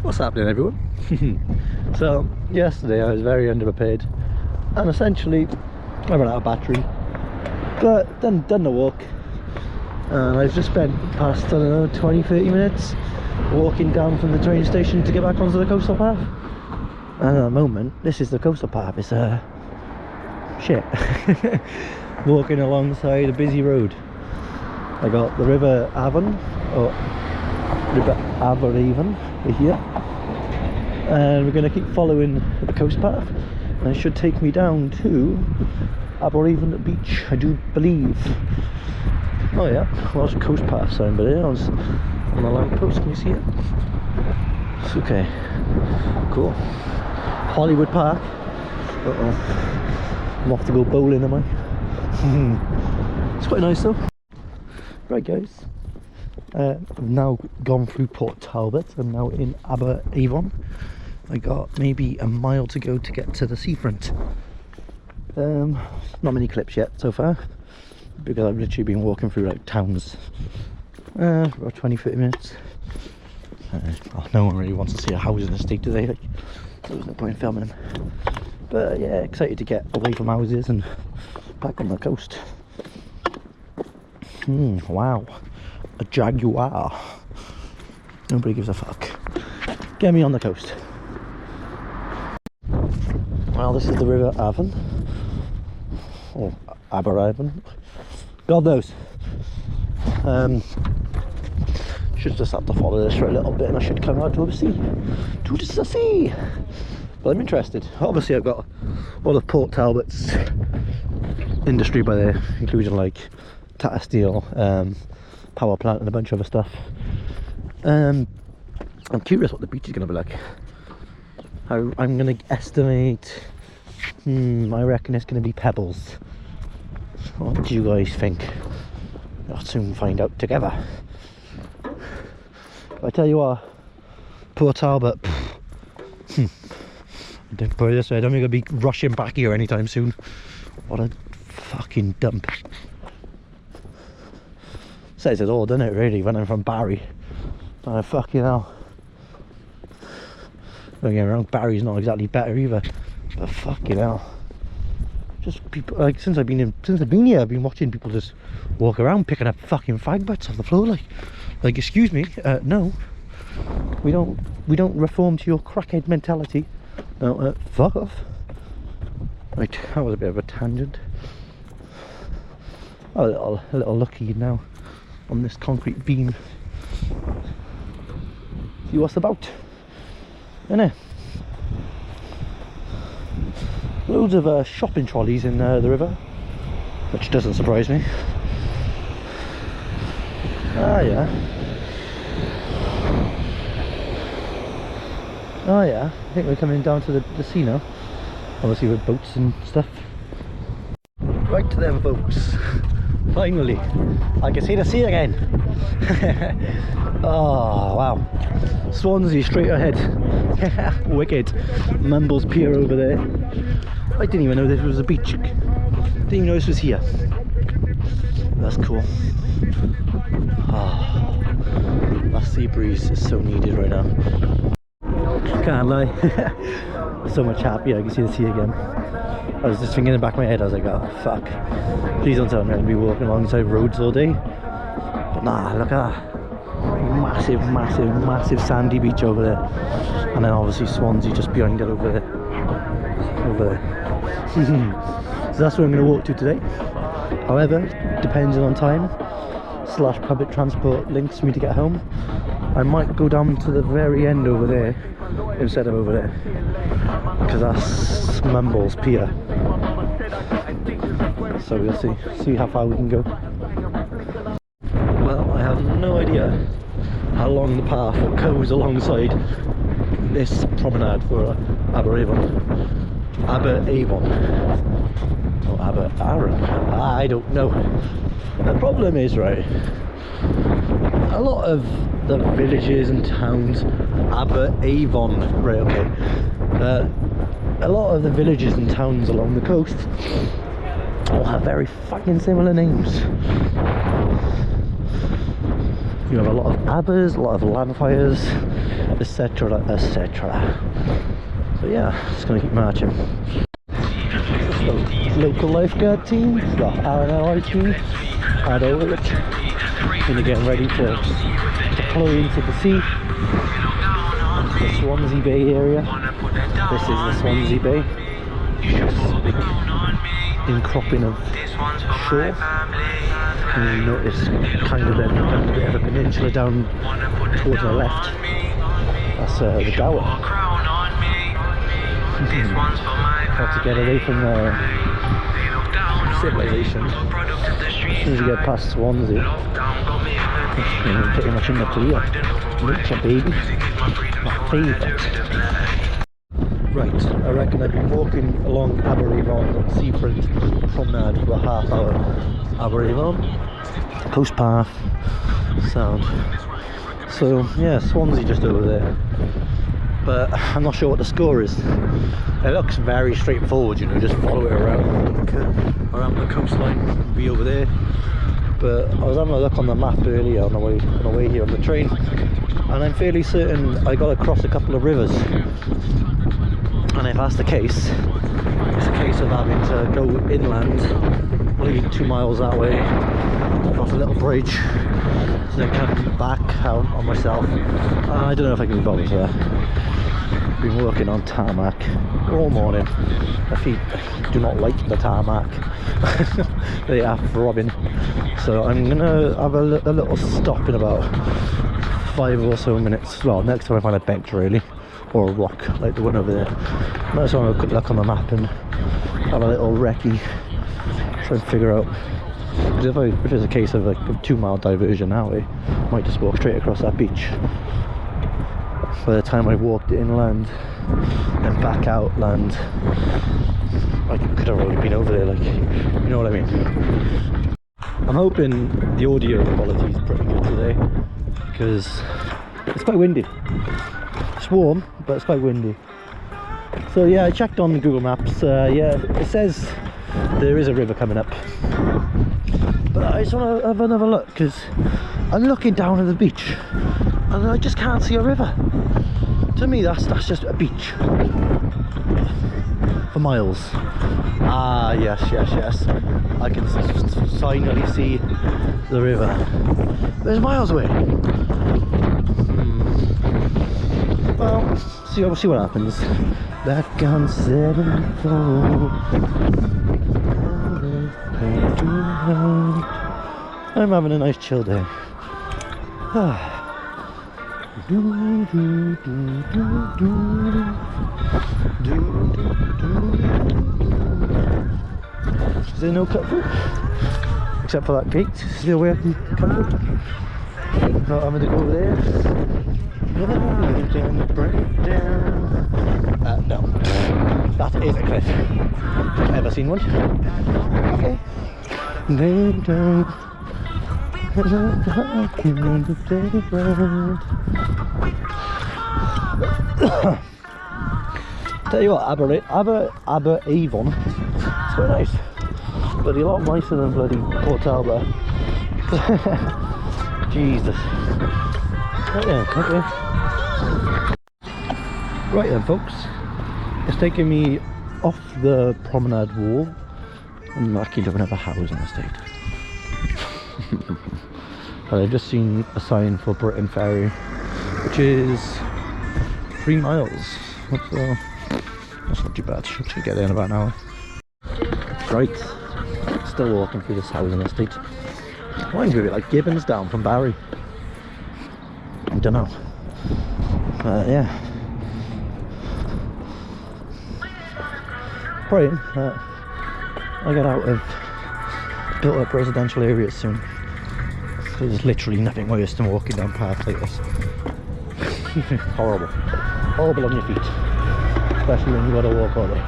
What's happening, everyone? So yesterday I was very underprepared and essentially I ran out of battery, but done the walk, and I've just spent the past, I don't know, 20-30 minutes walking down from the train station to get back onto the coastal path. And at the moment, this is the coastal path. It's shit. Walking alongside a busy road. I got the River Avon, or River Aberavon here, and we're going to keep following the coast path, and it should take me down to Aberavon beach, I do believe. Oh yeah, Welsh coast path sign, but it was on the lamp post. Can you see it? It's okay, cool. Hollywood Park. I'm off to go bowling, am I? It's quite nice though. Right guys, I've now gone through Port Talbot. I'm now in Aberavon. I got maybe a mile to go to get to the seafront. Not many clips yet so far, because I've literally been walking through like towns for about 20-30 minutes. Well, no one really wants to see a housing estate today, like, so there's no point in filming them. But yeah, excited to get away from houses and back on the coast. Wow, a Jaguar. Nobody gives a fuck. Get me on the coast. Well, this is the River Avon, or Aberavon, God knows. Should just have to follow this for a little bit and I should come out to the sea. To the sea! But I'm interested. Obviously I've got all of Port Talbot's industry by there, including like Tata Steel, power plant and a bunch of other stuff. I'm curious what the beach is going to be like. I'm going to estimate, I reckon it's going to be pebbles. What do you guys think? We'll soon find out together. But I tell you what, Port Talbot, don't put it this way, I don't think I'll be rushing back here anytime soon. What a fucking dump. Says it all, doesn't it, really, when I'm from Barry. Oh, fucking hell. Don't get me wrong, Barry's not exactly better either, but fucking hell. Just people, like, since I've been here, I've been watching people just walk around picking up fucking fag butts off the floor, like excuse me, no, we don't reform to your crackhead mentality. No, fuck off. Right, that was a bit of a tangent. A little lucky now on this concrete beam. See what's about, innit? Loads of shopping trolleys in the river, which doesn't surprise me. Ah yeah. Oh yeah, I think we're coming down to the sea now. Obviously with boats and stuff. Right to them boats. Finally, I can see the sea again. Oh wow. Swansea straight ahead. Wicked. Mumbles Pier over there. I didn't even know this was a beach. Didn't even know this was here. That's cool. Oh, that sea breeze is so needed right now. Can't lie. So much happier I can see the sea again. I was just thinking in the back of my head, I was like, oh fuck, please don't tell me I'm going to be walking alongside roads all day. But nah, look at that. Massive sandy beach over there. And then obviously Swansea just behind it over there. So that's where I'm going to walk to today. However, depending on time / public transport links for me to get home, I might go down to the very end over there instead of over there, because that's Mumbles Pier. So we'll see how far we can go. Well, I have no idea how long the path goes alongside this promenade for Aberavon. Or Aberavon, I don't know. The problem is, right, a lot of the villages and towns, Aberavon, right, okay, a lot of the villages and towns along the coast all have very fucking similar names. You have a lot of Abbas, a lot of Landfires, etc, etc. So yeah, just gonna keep marching. The local lifeguard team, the RNLI team, had over it. Gonna get ready to deploy into the sea, into the Swansea Bay area. This is the Swansea Bay. Just a big incropping of shore. And you notice kind of then a bit of a peninsula down towards the left. That's the Gower. How to get away from the civilization. As soon as you get past Swansea, you're pretty much in the clear. Nature, baby. My favourite. Right, I reckon I've been walking along Aberavon seafront promenade for a half hour. Aberavon, coast path, sound. So yeah, Swansea just over there. But I'm not sure what the score is. It looks very straightforward, you know, just follow it around the coastline and be over there. But I was having a look on the map earlier on the way here on the train, and I'm fairly certain I got to cross a couple of rivers. And if that's the case, it's a case of having to go inland, probably 2 miles that way, across a little bridge, so then come back out on myself. I don't know if I can be bothered for that. Been working on tarmac all morning. My feet do not like the tarmac. They are throbbing. So I'm gonna have a little stop in about 5 or so minutes. Well, next time I find a bench really, or a rock like the one over there. Might as well have a quick look on the map and have a little recce, try and figure out. If it's a case of a 2 mile diversion now, I might just walk straight across that beach. By the time I walked inland and back out land, I could have already been over there, like, you know what I mean. I'm hoping the audio quality is pretty good today, because it's quite windy. It's warm, but it's quite windy. So yeah, I checked on Google Maps. Yeah, it says there is a river coming up, but I just want to have another look, because I'm looking down at the beach and I just can't see a river. To me, that's just a beach for miles. Ah, yes. I can finally see the river. But it's miles away. Well, see what happens. Back on 74. I'm having a nice chill day. Is there no cut through? Except for that gate, is there a way I can come through? Not having to go over there. No. That is a cliff. I've never seen one. Okay. Tell you what, Aberavon, it's quite nice. Bloody a lot nicer than bloody Port Talbot. Jesus. Right then, folks. It's taking me off the promenade wall. I'm actually looking at the housing estate. But I've just seen a sign for Britain Ferry, which is 3 miles. That's not too bad. Should get there in about an hour. Right, still walking through this housing estate. Reminds me a bit like Gibbons down from Barry. I don't know. Yeah. Praying that I get out of built up residential areas soon. There's literally nothing worse than walking down paths like this. Horrible. Horrible on your feet. Especially when you gotta walk all the way.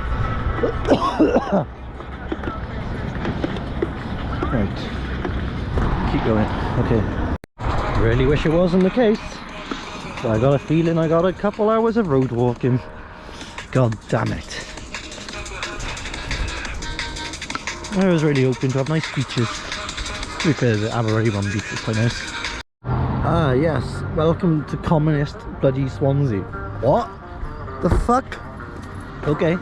Right. Keep going. Okay. Really wish it wasn't the case. But I got a feeling I got a couple hours of road walking. God damn it. I was really hoping to have nice beaches. To be fair, the Aberavon beach is quite nice. Ah, yes. Welcome to communist bloody Swansea. What? The fuck? Okay.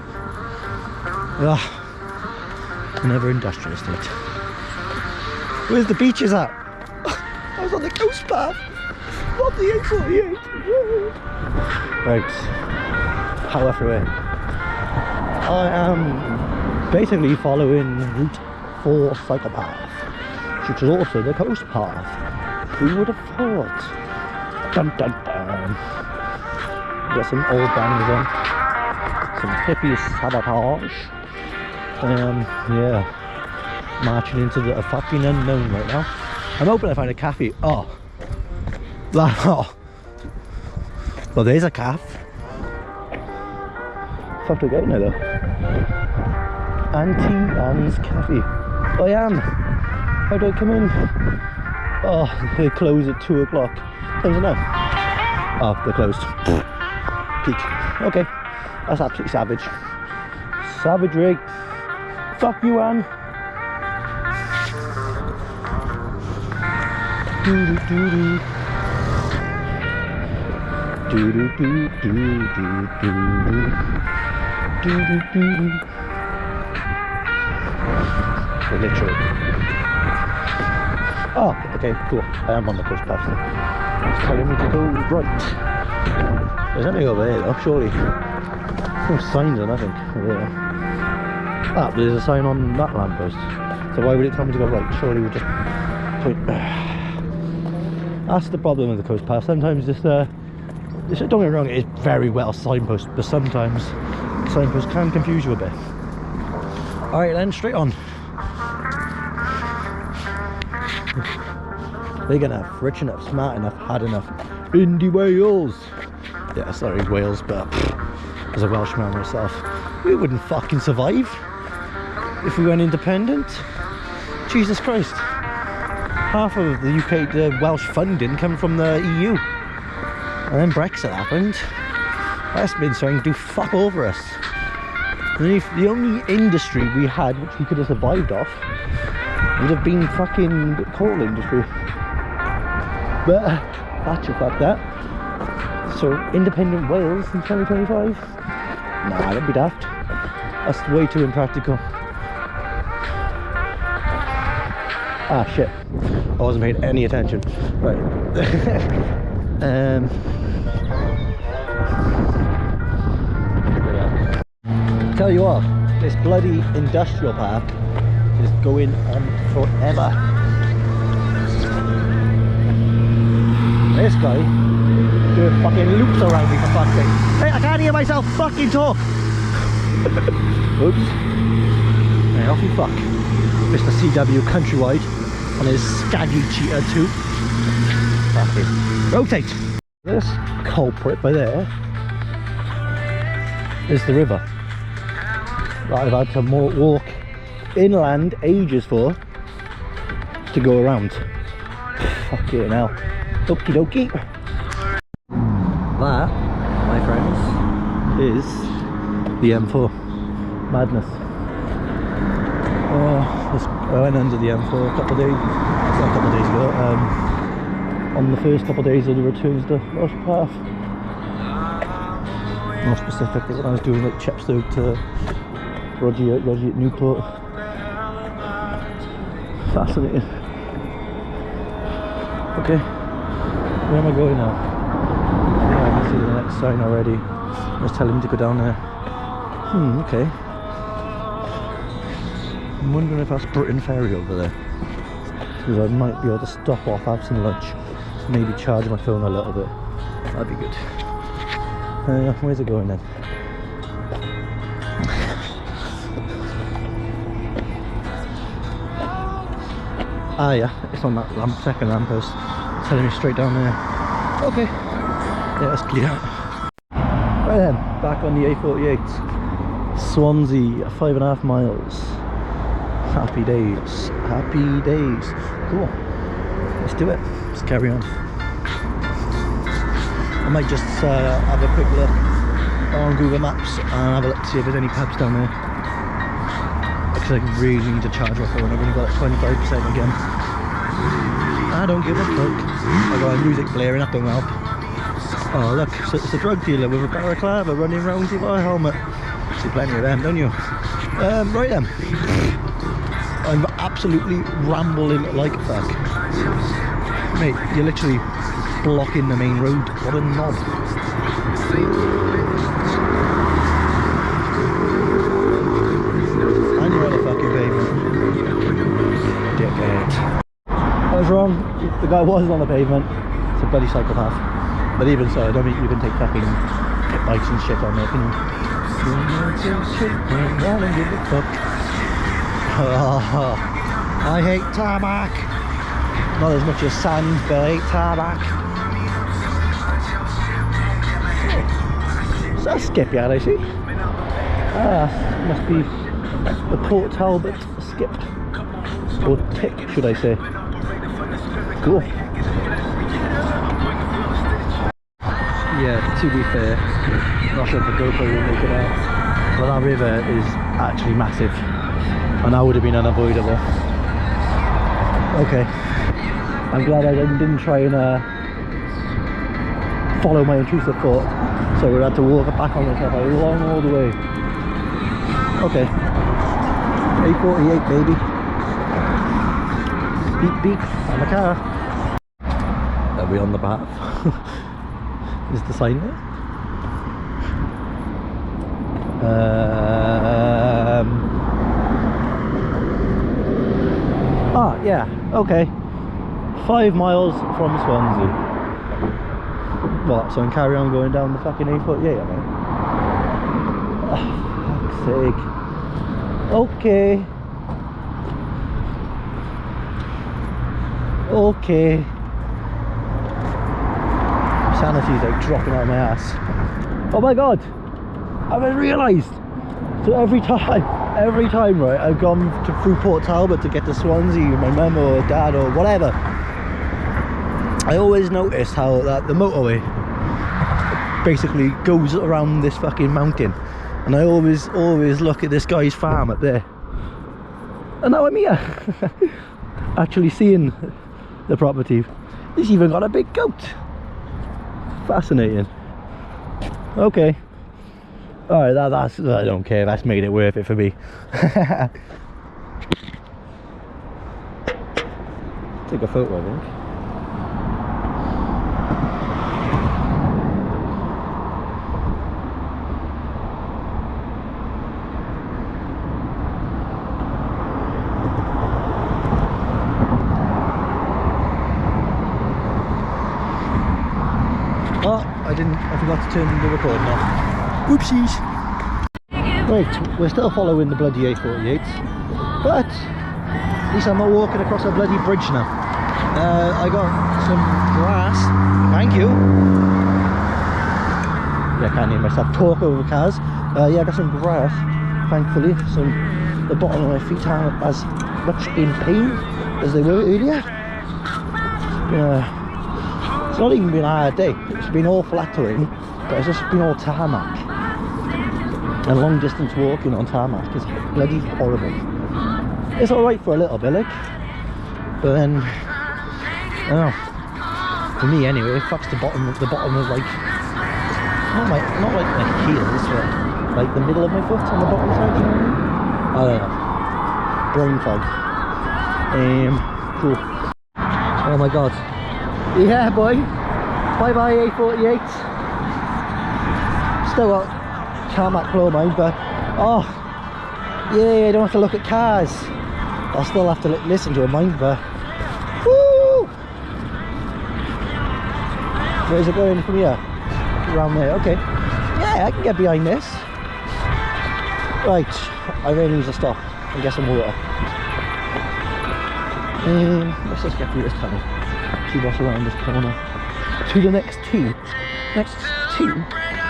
Ugh. Another industrial estate. Where's the beaches at? I was on the coast path, not the A48. Right. However, I am basically following Route 4 cycle path, which is also the coast path. Who would have thought? Dun dun dun. Got some old bangers on, some hippie sabotage. Yeah, marching into the fucking unknown right now. I'm hoping I find a cafe. Oh, oh. Well, there's a calf. Fuck do I get in there though? Auntie Anne's Cafe. I am. How do I come in? Oh, they close at 2 o'clock. Time's enough. Oh, they're closed. Peak. Okay. That's absolutely savage. Savagery. Fuck you, Anne. Do do do do. Do do do do do do do do do. Literally. Oh, okay, cool. I am on the coast path now. It's telling me to go right. There's nothing over there though, surely. No signs or nothing over there. Ah, but there's a sign on that lamppost. So why would it tell me to go right? Surely we just point. That's the problem with the coast path. Sometimes don't get me wrong, it is very well signposted, but sometimes signposts can confuse you a bit. Alright then, straight on. Big enough, rich enough, smart enough, had enough. Indie Wales! Yeah, sorry, Wales, but as a Welshman myself, we wouldn't fucking survive if we went independent. Jesus Christ. Half of the UK, the Welsh funding come from the EU. And then Brexit happened. Westminster do fuck over us. And the only industry we had which we could have survived off would have been fucking the coal industry. But Thatcher fucked that. So independent Wales in 2025? Nah, that'd be daft. That's way too impractical. Ah shit. I wasn't paying any attention. Right. Tell you what, this bloody industrial park is going on forever. This guy doing fucking loops around me for fuck's sake. Hey, I can't hear myself fucking talk. Oops. Hey, off you fuck. Mr. CW Countrywide on his Skaggy Cheetah 2. Fucking rotate. This culprit by there is the river that I've had to walk inland ages for to go around. Fucking hell. Okie dokie. That, my friends, is the M4. Madness. I went under the M4 a couple of days, not a couple of days ago, on the first couple of days of the return to the Welsh path. More specifically when I was doing like Chepstow to Rogie at Newport. Fascinating. Okay, where am I going now? Yeah, I can see the next sign already. It's telling me to go down there. Okay. I'm wondering if that's Britain Ferry over there. Because I might be able to stop off, have some lunch, maybe charge my phone a little bit. That'd be good. Where's it going then? Ah yeah, it's on that second lamppost, telling me straight down there. Okay, yeah, that's clear. Right then, back on the A48, Swansea, 5.5 miles. Happy days, happy days. Cool, let's do it, let's carry on. I might just have a quick look on Google Maps and have a look to see if there's any pubs down there. Because I really need to charge my phone. I've only got like 25% again. I don't give a fuck. I got music blaring, that don't help. Oh look, it's a drug dealer with a balaclava running around with a helmet. See plenty of them, don't you? Right then. I'm absolutely rambling like fuck. Mate, you're literally blocking the main road. What a knob. And you're on the fucking pavement. Dickhead. I was wrong. The guy wasn't on the pavement. It's a bloody psychopath. But even so, I don't think you can take fucking bikes and shit on there, can you? I don't give a fuck. Oh, I hate tarmac. Not as much as sand, but I hate tarmac. Oh, is that a skip yard I see? Ah, must be the Port Talbot skip. Or tick, should I say. Cool. Yeah, to be fair, not sure if the GoPro will make it out, but that river is actually massive, and that would have been unavoidable. Okay, I'm glad I didn't try and follow my intrusive thought, so we had to walk back on myself along all the way. Okay, A48 baby. Beep beep, I'm a car. Are we on the path? Is the sign there? Yeah, okay. 5 miles from Swansea. What, so I can carry on going down the fucking A48, I mean? Oh, fuck's sake. Okay. Okay. Sanity's like dropping out of my ass. Oh my god, I've realised. So every time right, I've gone through Port Talbot to get to Swansea with my mum or dad or whatever, I always notice how that the motorway basically goes around this fucking mountain, and I always look at this guy's farm up there, and now I'm here actually seeing the property. He's even got a big goat. Fascinating. Okay. Alright, that's I don't care, that's made it worth it for me. Take a photo, I think. Oh, I forgot to turn the recording off. Oopsies. Right, we're still following the bloody A48, but at least I'm not walking across a bloody bridge now. I got some grass, thank you. Yeah, I can't hear myself talk over cars. Yeah, I got some grass, thankfully. The bottom of my feet aren't as much in pain as they were earlier. It's not even been a hard day. It's been all flat terrain, but it's just been all tarmac. And long distance walking on tarmac is bloody horrible. It's alright for a little bit, like, but then I don't know. For me anyway, it fucks the bottom of like not like my heels, but like the middle of my foot on the bottom side, you know what I mean? I don't know. Brain fog. Cool. Oh my god. Yeah, boy. Bye bye A48. Still got tarmac below mine, but oh yeah, I don't have to look at cars. I'll still have to listen to a mine, but woo! Where's it going from here? Around there, okay. Yeah, I can get behind this. Right, I really need to stop and get some water. Let's just get through this tunnel. See what's around this corner. To the next tee. Next tee?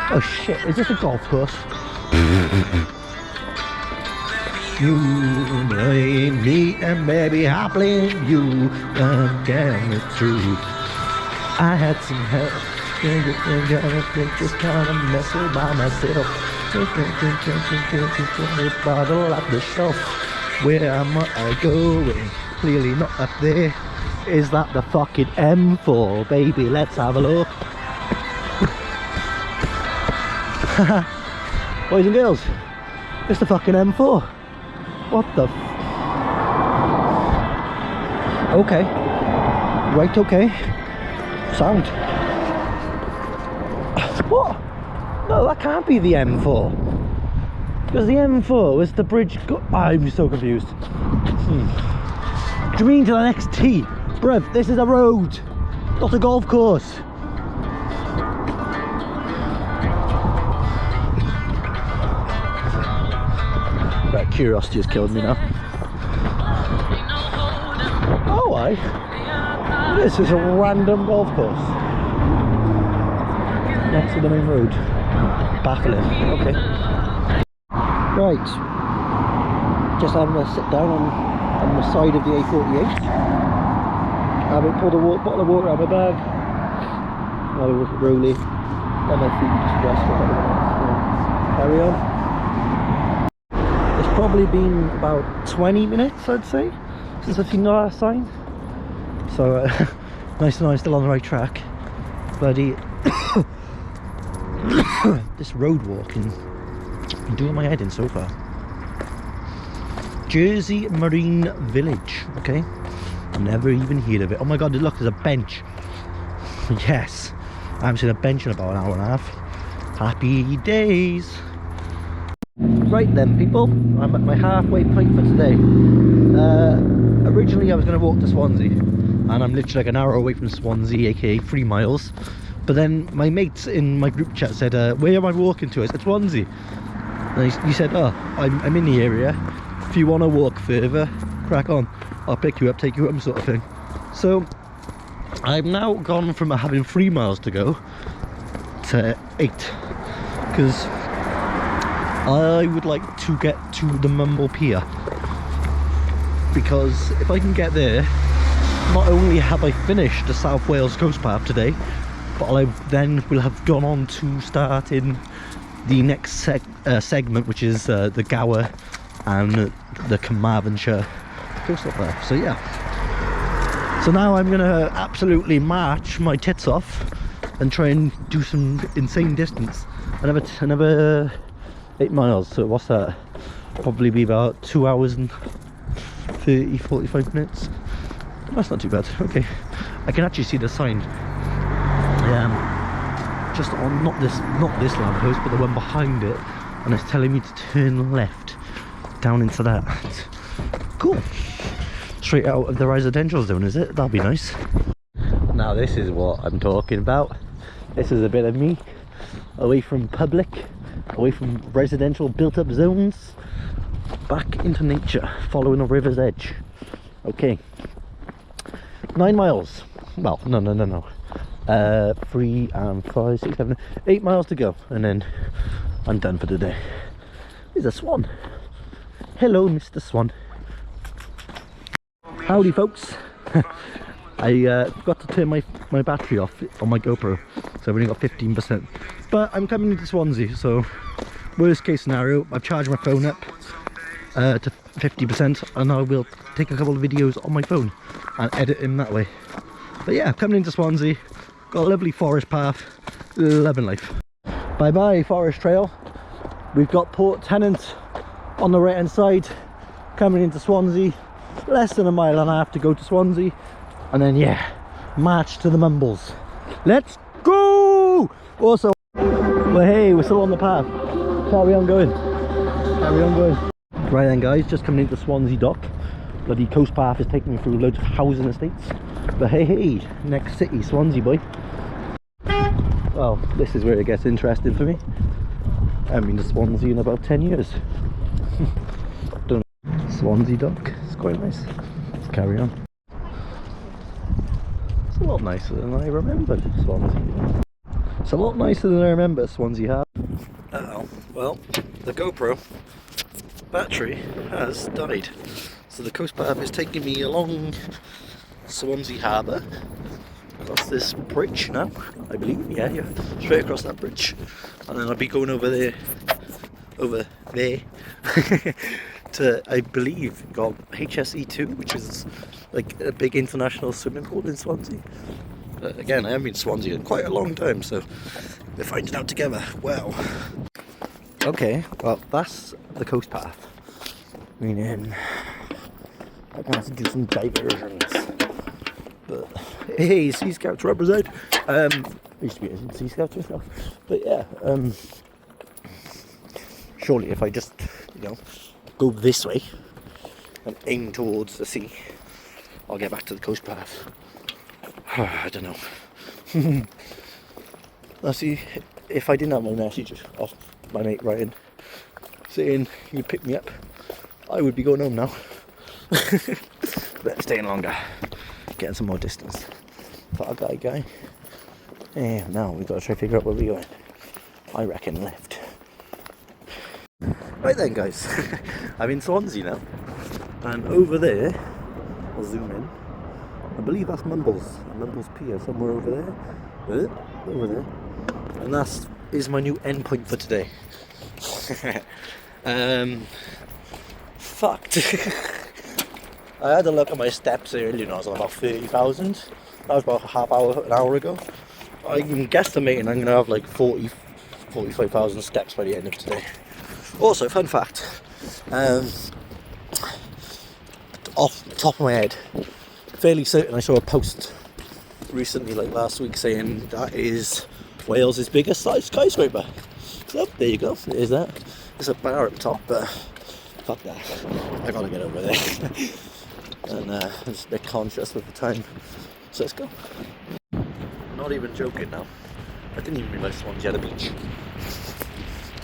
Oh shit, is this a golf course? You blame me and baby I blame you. Damn it's true. I had some help. Just kind of messing by myself. Bottle at the shelf. Where am I going? Clearly not up there. is that the fucking M4, baby? Let's have a look. Boys and girls, it's the fucking M4. What the okay. Right, okay. Sound. What? No, that can't be the M4. Because the M4 was the bridge. I'm so confused. Do you mean to the next T? Bruv, this is a road, not a golf course. Right, curiosity has killed me now. Oh, this is a random golf course next to the main road. Baffling. Okay. Right. Just having a sit down on the side of the A48. Having pulled a bottle of water out of my bag. Have a look at Rolly. Let my feet just rest for a couple of minutes. Carry on. It's probably been about 20 minutes, I'd say, since I've seen the last sign. So nice to know I'm still on the right track. Bloody this road walking been doing my head in so far. Jersey Marine Village, okay? Never even heard of it. Oh my god, look, there's a bench. Yes, I haven't seen a bench in about an hour and a half. Happy days. Right then, people, I'm at my halfway point for today. Originally I was going to walk to Swansea, and I'm literally like an hour away from Swansea, aka 3 miles. But then my mates in my group chat said, where am I walking to? I said Swansea. And he said, oh, I'm in the area. If you want to walk further, crack on. I'll pick you up, take you home, sort of thing. So I've now gone from having 3 miles to go to 8, because I would like to get to the Mumble Pier, because if I can get there, not only have I finished the South Wales Coast Path today, but I then will have gone on to start in the next segment, which is the Gower and the Carmarthenshire coastal path. So yeah, so now I'm gonna absolutely march my tits off and try and do some insane distance. Another 8 miles. So what's that? Probably be about 2 hours and 30-45 minutes. That's not too bad. Okay, I can actually see the sign. Just on not this lamppost, but the one behind it, and it's telling me to turn left down into that. Cool. Straight out of the residential zone, is it? That'll be nice. Now this is what I'm talking about. This is a bit of me away from public, away from residential built up zones, back into nature, following a river's edge. Okay, 9 miles. Well, no. 3 and 5, 6, 7, 8 miles to go, and then I'm done for the day. There's a swan. Hello, Mr. Swan. Howdy, folks. I forgot to turn my battery off on my GoPro, so I've only got 15%. But I'm coming into Swansea, so worst case scenario, I've charged my phone up to 50%, and I will take a couple of videos on my phone and edit them that way. But yeah, coming into Swansea, got a lovely forest path, loving life. Bye bye forest trail. We've got Port Tennant on the right hand side, coming into Swansea. Less than a mile and a half to go to Swansea, and then yeah, march to the Mumbles. Let's go! Also, well, hey, we're still on the path. Carry on going. Carry on going. Right then, guys, just coming into Swansea Dock. Bloody coast path is taking me through loads of housing estates. But hey, next city, Swansea, boy. Well, this is where it gets interesting for me. I haven't been to Swansea in about 10 years. Don't know. Swansea Dock, it's quite nice. Let's carry on. It's a lot nicer than I remembered, Swansea. It's a lot nicer than I remember Swansea Harbour. Oh, well, the GoPro battery has died. So the coast path is taking me along Swansea Harbour, across this bridge now, I believe. Yeah, straight across that bridge, and then I'll be going over there to, I believe, got HSE2, which is like a big international swimming pool in Swansea. But again, I haven't been to Swansea in quite a long time, so we're finding out together. Wow. Okay, well, that's the coast path. Meaning, I'm gonna have to do some diversions. But hey, Sea Scouts represent. I used to be a Sea Scout myself, but yeah. Surely, if I just, go this way and aim towards the sea, I'll get back to the coast path. I don't know. Now, see, if I didn't have my message off my mate Ryan saying he'd pick me up, I would be going home now. But staying longer, getting some more distance. Thought I'd guy. And now we've got to try to figure out where we're going. I reckon left. Right then, guys, I'm in Swansea now, and over there, I'll zoom in, I believe that's Mumbles Pier, somewhere over there, over there, and that is my new endpoint for today. Fucked. I had a look at my steps earlier, I was on about 30,000, that was about an hour ago. I'm guesstimating I'm going to have like 45,000 steps by the end of today. Also, fun fact, off the top of my head, fairly certain I saw a post recently, like last week, saying that is Wales' biggest skyscraper. So there you go, there's that. There's a bar at the top, but fuck that, I gotta get over there. And I'm just a bit conscious with the time, so let's go. Not even joking now, I didn't even realise Swansea had a beach.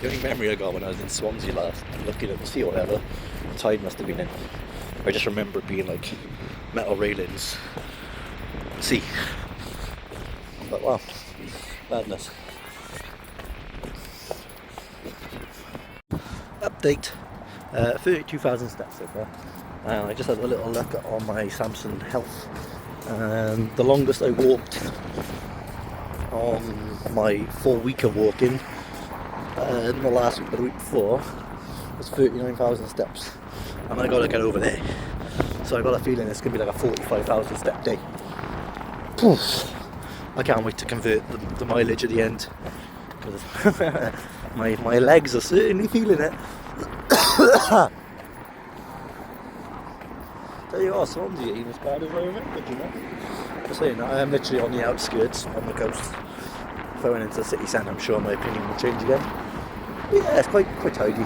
The only memory I got when I was in Swansea last, looking at the sea or whatever, the tide must have been in. I just remember it being like metal railings, sea. But wow, madness. Update, 32,000 steps so far. I just had a little look on my Samsung Health, and the longest I walked on my 4 week of walking, in the last week or the week before, was 39,000 steps, and I gotta get over there. So I got a feeling it's gonna be like a 45,000 step day. Oof. I can't wait to convert the mileage at the end, because my legs are certainly feeling it. Tell you what, Swansea ain't as bad as I remembered, Just saying that, I am literally on the outskirts, on the coast. If I went into the city centre, I'm sure my opinion will change again. But yeah, it's quite tidy.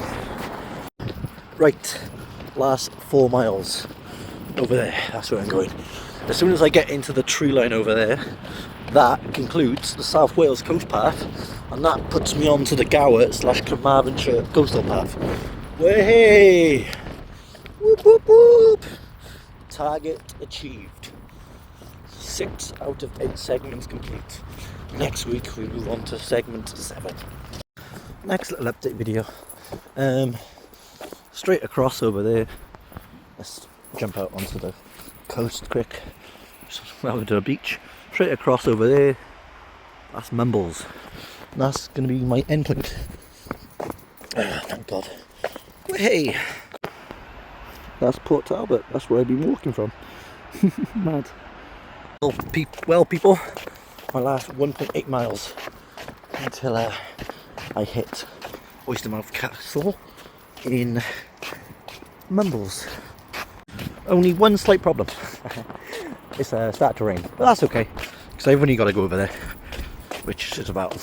Right, last 4 miles over there, that's where I'm going. As soon as I get into the tree line over there, that concludes the South Wales coast path, and that puts me on to the Gower / Carmarthenshire coastal path. Way! Whoop whoop whoop! Target achieved. 6 out of 8 segments complete. Next week we move on to segment 7. Next little update video. Straight across over there. Let's jump out onto the coast quick. Welcome to the beach. Straight across over there. That's Mumbles. And that's going to be my endpoint. Thank God. Hey! That's Port Talbot. That's where I've been walking from. Mad. Well, people, my last 1.8 miles until I hit Oystermouth Castle in Mumbles. Only one slight problem. It's started to rain, but that's okay, because I've only got to go over there, which is about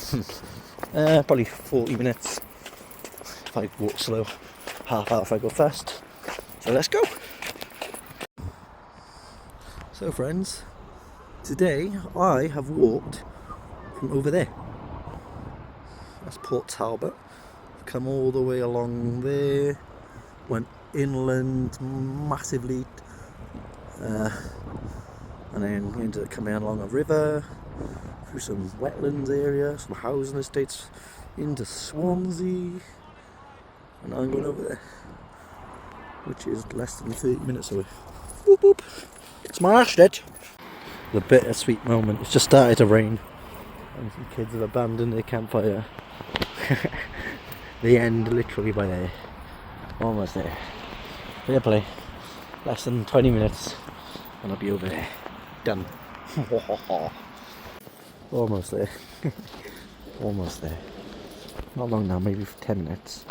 probably 40 minutes if I walk slow, half hour if I go fast. So let's go. So friends, today I have walked from over there. That's Port Talbot. Come all the way along there, went inland massively, and then ended up coming along a river, through some wetlands area, some housing estates, into Swansea, and I'm going over there, which is less than 30 minutes away. Whoop whoop! Smashed it! The bittersweet moment. It's just started to rain, and some kids have abandoned their campfire. The end, literally by there. Almost there. Fair play. Less than 20 minutes and I'll be over there. Done. Almost there. Almost there. Not long now, maybe 10 minutes.